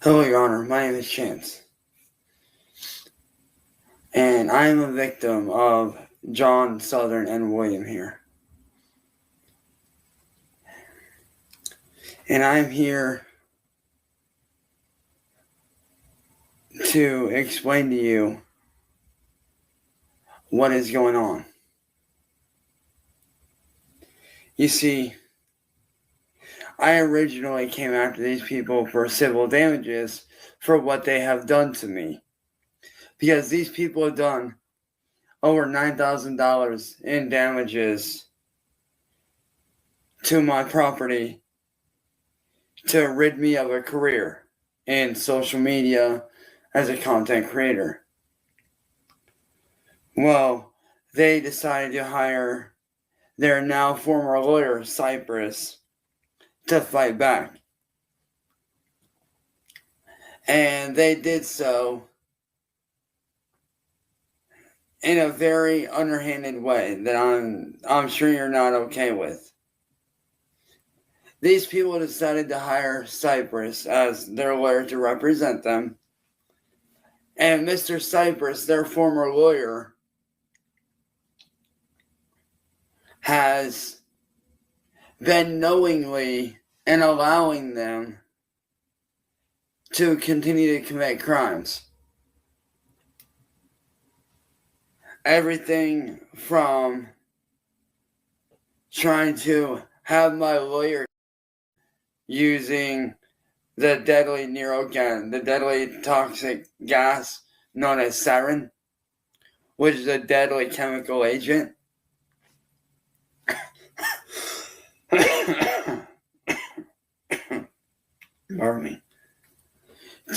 Hello, Your Honor. My name is Chance. And I am a victim of John, Southern, and William here. And I'm here to explain to you what is going on. You see, I originally came after these people for civil damages for what they have done to me. Because these people have done over $9,000 in damages to my property to rid me of a career in social media as a content creator. Well, they decided to hire their now former lawyer, Cyraxx, to fight back. And they did so in a very underhanded way that I'm sure you're not okay with. These people decided to hire Cyraxx as their lawyer to represent them. And Mr. Cyraxx, their former lawyer, has been knowingly and allowing them to continue to commit crimes. Everything from trying to have my lawyer using the deadly the deadly toxic gas known as sarin, which is a deadly chemical agent. Pardon me.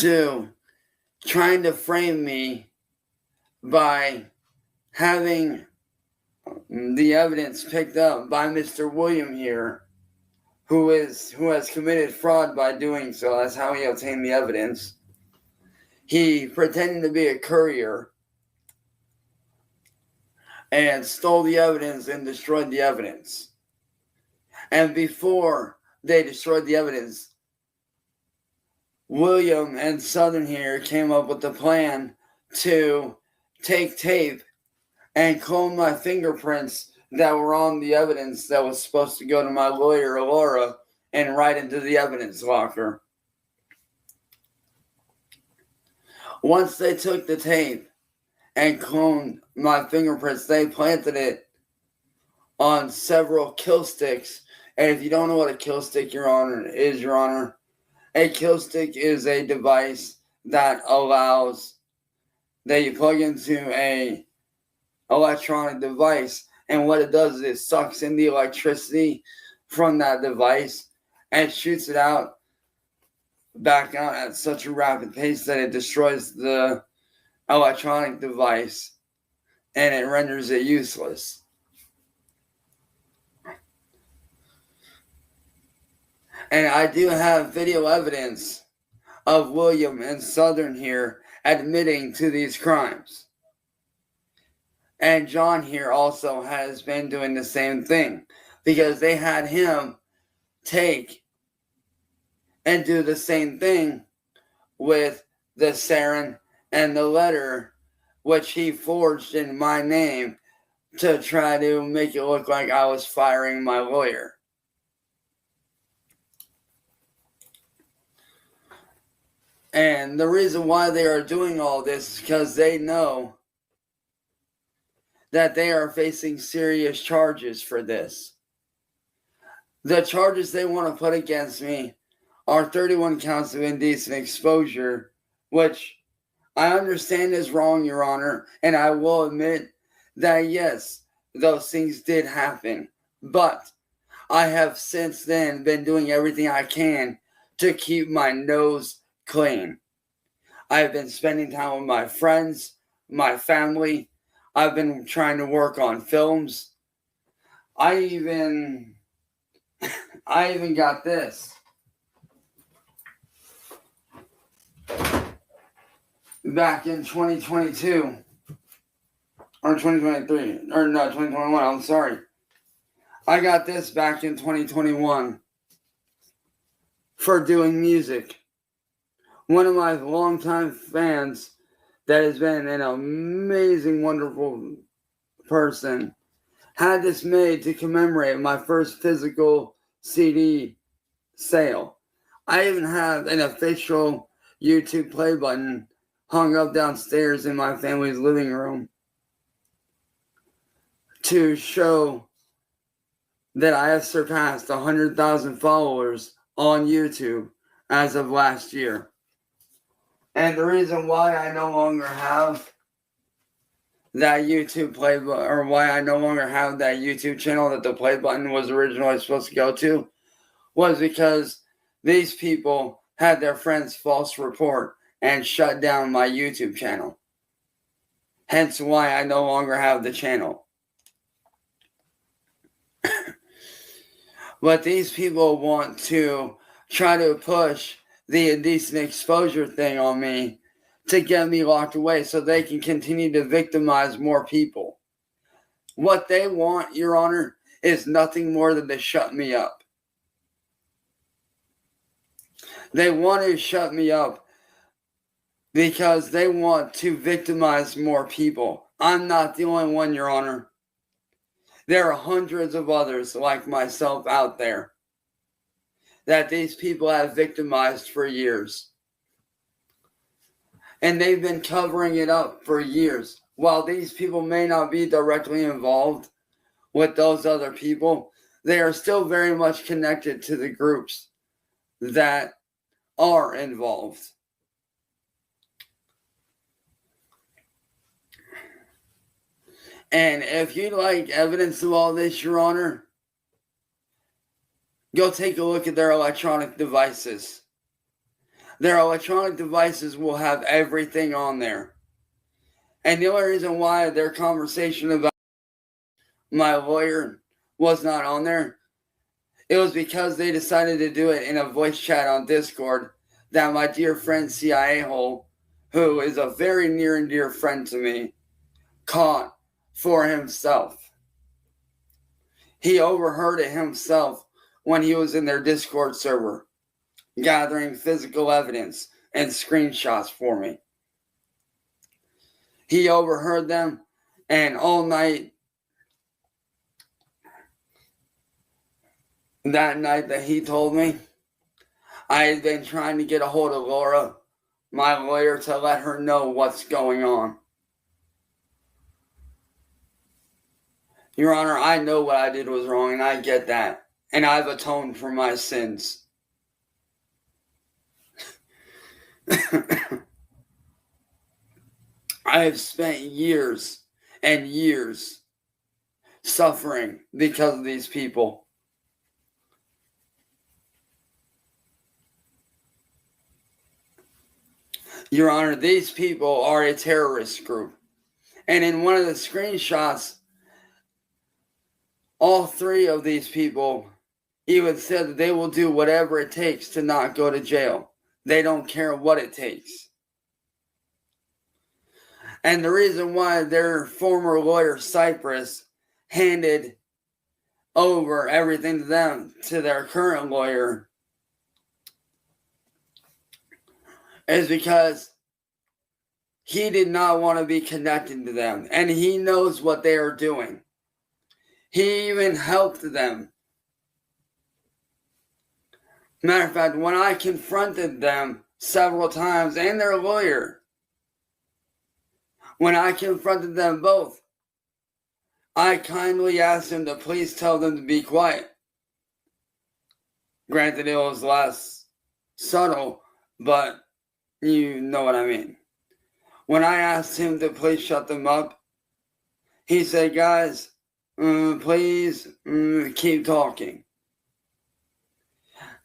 To trying to frame me by having the evidence picked up by Mr. William here, who has committed fraud by doing so. That's how he obtained the evidence. He pretended to be a courier and stole the evidence and destroyed the evidence. And before they destroyed the evidence, William and Southern here came up with the plan to take tape and clone my fingerprints that were on the evidence that was supposed to go to my lawyer, Laura, and write into the evidence locker. Once they took the tape and cloned my fingerprints, they planted it on several kill sticks. And if you don't know what a kill stick, Your Honor, a kill stick is a device that allows that you plug into a electronic device, and what it does is it sucks in the electricity from that device and shoots it out back out at such a rapid pace that it destroys the electronic device and it renders it useless. And I do have video evidence of William and Southern here admitting to these crimes. And John here also has been doing the same thing, because they had him take and do the same thing with the sarin and the letter, which he forged in my name to try to make it look like I was firing my lawyer. And the reason why they are doing all this is because they know that they are facing serious charges for this. The charges they want to put against me are 31 counts of indecent exposure, which I understand is wrong, Your Honor, and I will admit that yes, those things did happen. But I have since then been doing everything I can to keep my nose clean. I've been spending time with my friends, my family. I've been trying to work on films. I even got this. Back in 2022, or 2023, or no, 2021, I'm sorry. I got this back in 2021 for doing music. one of my longtime fans that has been an amazing, wonderful person, had this made to commemorate my first physical CD sale. I even have an official YouTube play button hung up downstairs in my family's living room to show that I have surpassed 100,000 followers on YouTube as of last year. And the reason why I no longer have that YouTube play button, or why I no longer have that YouTube channel that the play button was originally supposed to go to, was because these people had their friends false report and shut down my YouTube channel. Hence why I no longer have the channel. But these people want to try to push the indecent exposure thing on me to get me locked away so they can continue to victimize more people. What they want, Your Honor, is nothing more than to shut me up. They want to shut me up because they want to victimize more people. I'm not the only one, Your Honor. There are hundreds of others like myself out there that these people have victimized for years. And they've been covering it up for years. While these people may not be directly involved with those other people, they are still very much connected to the groups that are involved. And if you'd like evidence of all this, Your Honor, go take a look at their electronic devices. Their electronic devices will have everything on there. And the only reason why their conversation about my lawyer was not on there, it was because they decided to do it in a voice chat on Discord that my dear friend CIA Hole, who is a very near and dear friend to me, caught for himself. He overheard it himself when he was in their Discord server, gathering physical evidence and screenshots for me. He overheard them, and all night, that night that he told me, I had been trying to get a hold of Laura, my lawyer, to let her know what's going on. Your Honor, I know what I did was wrong, and I get that. And I've atoned for my sins. I have spent years and years suffering because of these people. Your Honor, these people are a terrorist group. And in one of the screenshots, all three of these people even said that they will do whatever it takes to not go to jail. They don't care what it takes. And the reason why their former lawyer, Cyraxx, handed over everything to them, to their current lawyer, is because he did not want to be connected to them. And he knows what they are doing. He even helped them. Matter of fact, when I confronted them several times, and their lawyer, when I confronted them both, I kindly asked him to please tell them to be quiet. Granted, it was less subtle, but you know what I mean. When I asked him to please shut them up, he said, guys, please keep talking.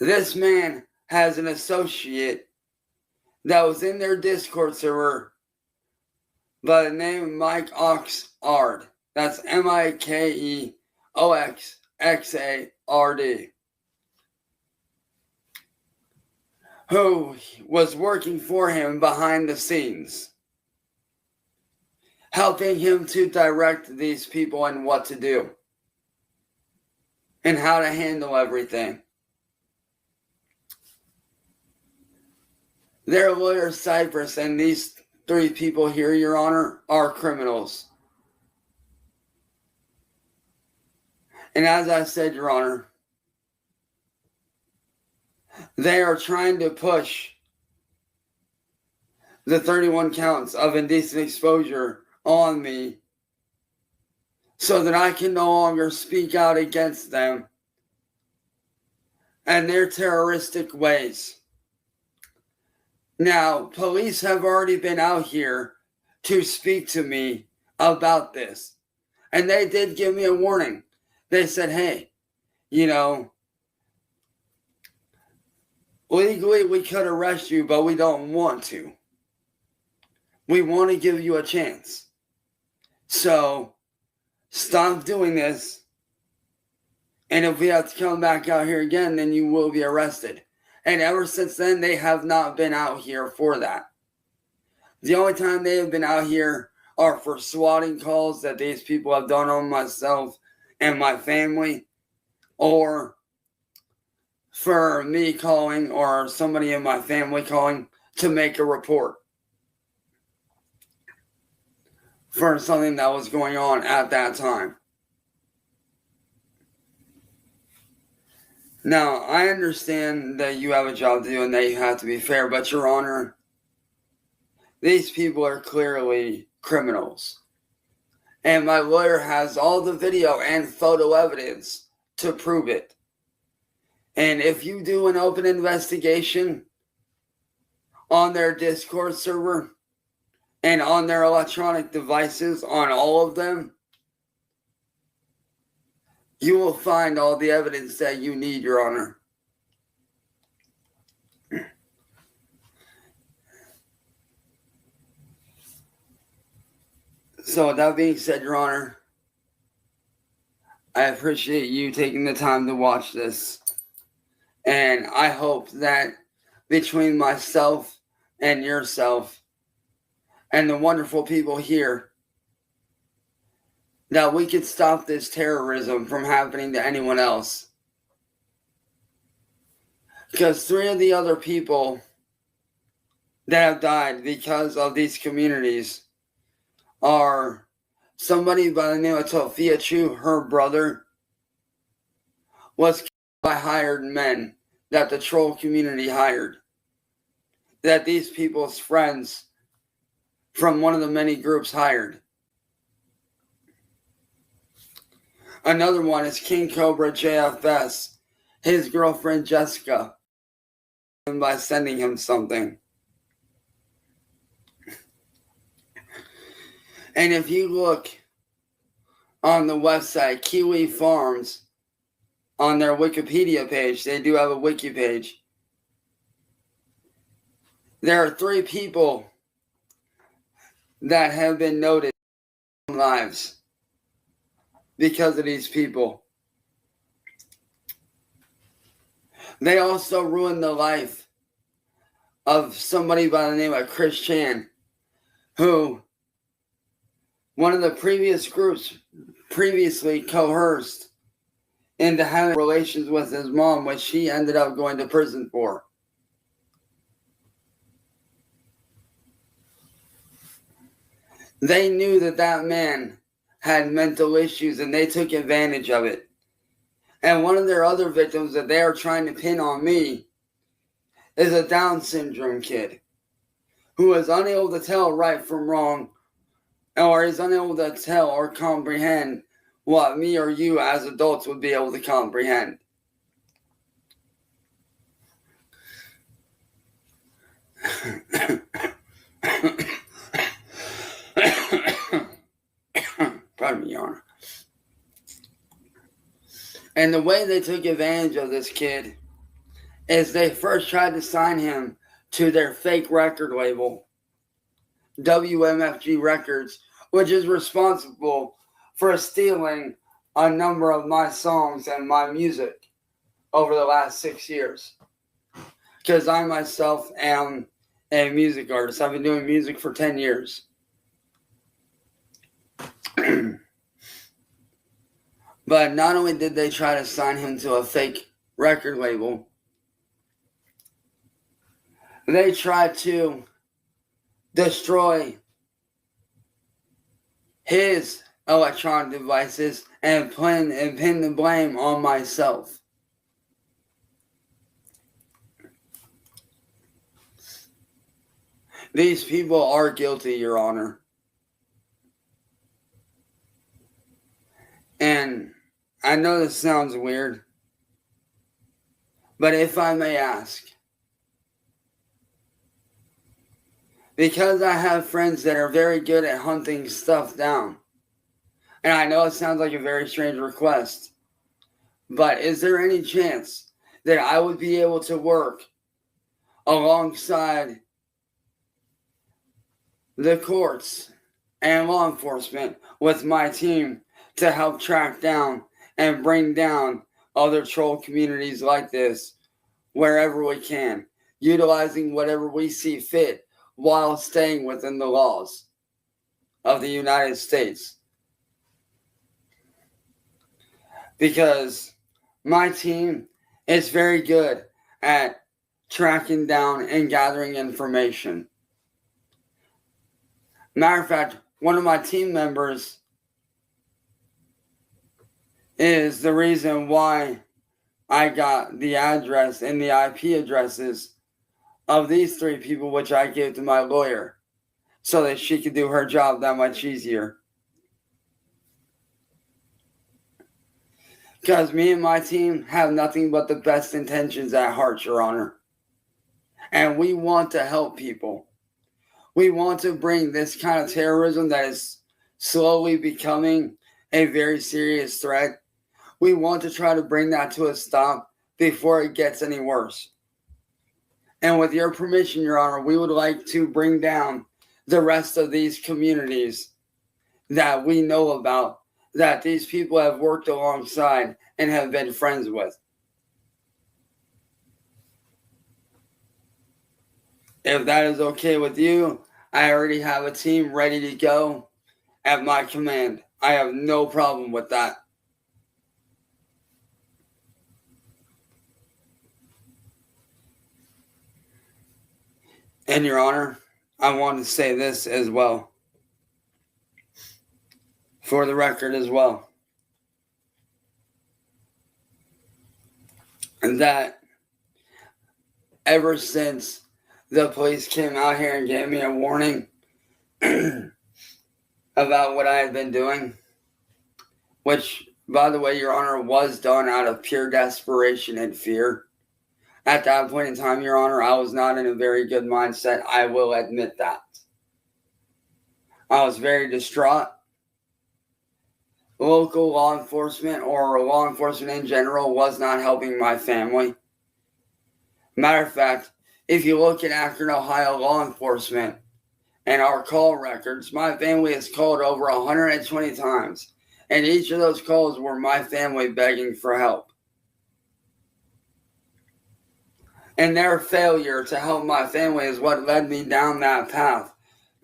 This man has an associate that was in their Discord server by the name of Mike Oxard. That's Mikeoxxard. Who was working for him behind the scenes, helping him to direct these people and what to do and how to handle everything. Their lawyer, Cyraxx, and these 3 people here, Your Honor, are criminals. And as I said, Your Honor, they are trying to push the 31 counts of indecent exposure on me so that I can no longer speak out against them and their terroristic ways. Now, police have already been out here to speak to me about this. And they did give me a warning. They said, hey, legally we could arrest you, but we don't want to. We want to give you a chance. So, stop doing this. And if we have to come back out here again, then you will be arrested. And ever since then, they have not been out here for that. The only time they have been out here are for swatting calls that these people have done on myself and my family, or for me calling or somebody in my family calling to make a report for something that was going on at that time. Now, I understand that you have a job to do and that you have to be fair, but Your Honor, these people are clearly criminals. And my lawyer has all the video and photo evidence to prove it. And if you do an open investigation on their Discord server and on their electronic devices, on all of them, you will find all the evidence that you need, Your Honor. So with that being said, Your Honor, I appreciate you taking the time to watch this. And I hope that between myself and yourself and the wonderful people here, that we could stop this terrorism from happening to anyone else. Because 3 of the other people that have died because of these communities are somebody by the name of Tofia Chu. Her brother was killed by hired men that the troll community hired. That these people's friends from one of the many groups hired. Another one is King Cobra JFS. His girlfriend Jessica, by sending him something. And if you look on the website Kiwi Farms, on their Wikipedia page, they do have a wiki page. There are 3 people that have been noted in lives because of these people. They also ruined the life of somebody by the name of Chris Chan, who one of the previous groups previously coerced into having relations with his mom, which he ended up going to prison for. They knew that that man had mental issues and they took advantage of it. And one of their other victims that they are trying to pin on me is a Down syndrome kid who is unable to tell right from wrong, or is unable to tell or comprehend what me or you as adults would be able to comprehend. Pardon me, Your Honor. And the way they took advantage of this kid is they first tried to sign him to their fake record label, WMFG Records, which is responsible for stealing a number of my songs and my music over the last 6 years. Because I myself am a music artist. I've been doing music for 10 years. But not only did they try to sign him to a fake record label, they tried to destroy his electronic devices and pin the blame on myself. These people are guilty, Your Honor. And I know this sounds weird, but if I may ask, because I have friends that are very good at hunting stuff down, and I know it sounds like a very strange request, but is there any chance that I would be able to work alongside the courts and law enforcement with my team to help track down and bring down other troll communities like this wherever we can, utilizing whatever we see fit while staying within the laws of the United States? Because my team is very good at tracking down and gathering information. Matter of fact, one of my team members is the reason why I got the address and the IP addresses of these 3 people, which I gave to my lawyer so that she could do her job that much easier. Because me and my team have nothing but the best intentions at heart, Your Honor. And we want to help people. We want to bring this kind of terrorism that is slowly becoming a very serious threat. We want to try to bring that to a stop before it gets any worse. And with your permission, Your Honor, we would like to bring down the rest of these communities that we know about, that these people have worked alongside and have been friends with. If that is okay with you, I already have a team ready to go at my command. I have no problem with that. And Your Honor, I want to say this as well, for the record as well, and that ever since the police came out here and gave me a warning about what I had been doing, which, by the way, Your Honor, was done out of pure desperation and fear. At that point in time, Your Honor, I was not in a very good mindset. I will admit that. I was very distraught. Local law enforcement, or law enforcement in general, was not helping my family. Matter of fact, if you look at Akron, Ohio law enforcement and our call records, my family has called over 120 times. And each of those calls were my family begging for help. And their failure to help my family is what led me down that path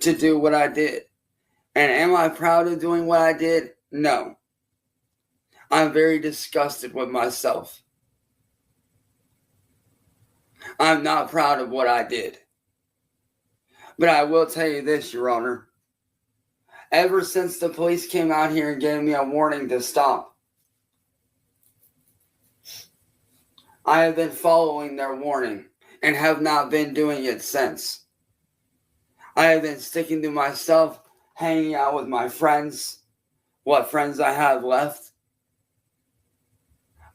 to do what I did. And am I proud of doing what I did? No. I'm very disgusted with myself. I'm not proud of what I did. But I will tell you this, Your Honor. Ever since the police came out here and gave me a warning to stop, I have been following their warning and have not been doing it since. I have been sticking to myself, hanging out with my friends, what friends I have left.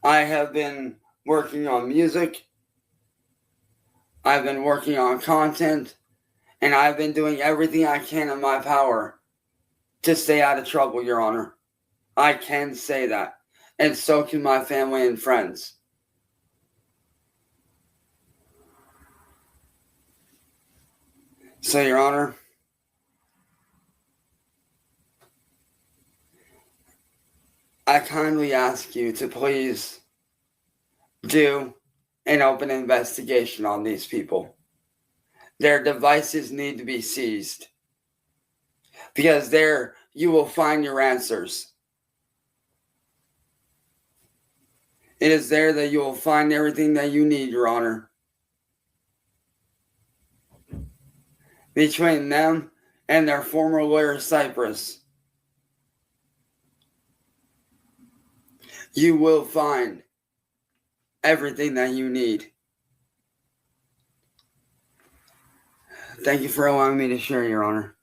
I have been working on music. I've been working on content. And I've been doing everything I can in my power to stay out of trouble, Your Honor. I can say that. And so can my family and friends. So, Your Honor, I kindly ask you to please do an open investigation on these people. Their devices need to be seized, because there you will find your answers. It is there that you will find everything that you need, Your Honor. between them and their former lawyer, Cyraxx, you will find everything that you need. Thank you for allowing me to share, Your Honor.